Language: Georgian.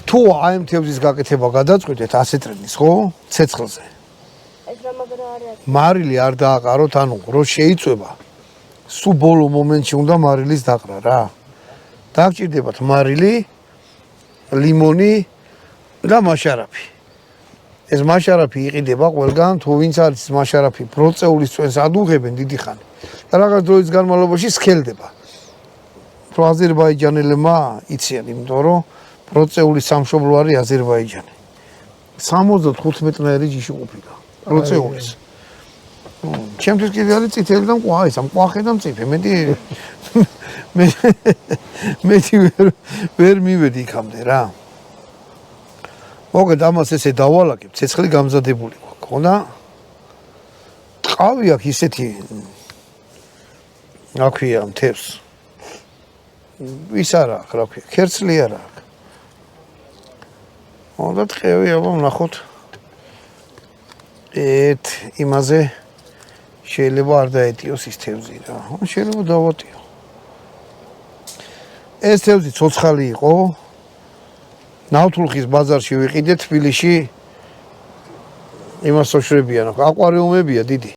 თუ აი ამ თევზის გაკეთება გადაწყვეტეთ ასე ტრენის, ხო? ცეცხლზე. ეს რა მაგრა არის? მარილი არ დააყაროთ, ანუ რო შეიწובה. სულ ბოლო მომენტში უნდა მარილის დაყრა რა. დაგჭირდებათ მარილი, ლიმონი და მაშარაფი. ეს მაშარაფი იყიდება ყველგან, თუ ვინც არის მაშარაფი ბროწეულის წვენს ადუღებენ დიდი ხანი. და რაღაც დროის განმავლობაში სქელდება. რო აზერბაიჯანელებმა იციან, იმიტომ რომ ბროწეულის სამშობლო არის აზერბაიჯანი. 75-ნაირი ჯიში ყოფილა. ბროწეულის. ჩემთვის კიდე არის წითელი და მყვა, ეს მყვახე და მწიფე. მეტი ვერ მივედი იქამდე რა. მოგეთ ამას ესე დავალაგებ, ცეცხლი გამზადებული გვაქვს, ხო და ტყავი აქვს ისეთი რა ქვია მთევს. ვის არა აქვს, რა ქვია, ქერცლი არა აქვს. და ტყევი აბა ვნახოთ. იმაზე შეიძლება არ დაეტიოს ის თევზი რა. შეიძლება დავატიო. ეს თევზი ცოცხალი იყო. ნავთლუხის ბაზარში ვიყიდე თბილისში. იმას ოშრებიან, აკვარიუმებია დიდი.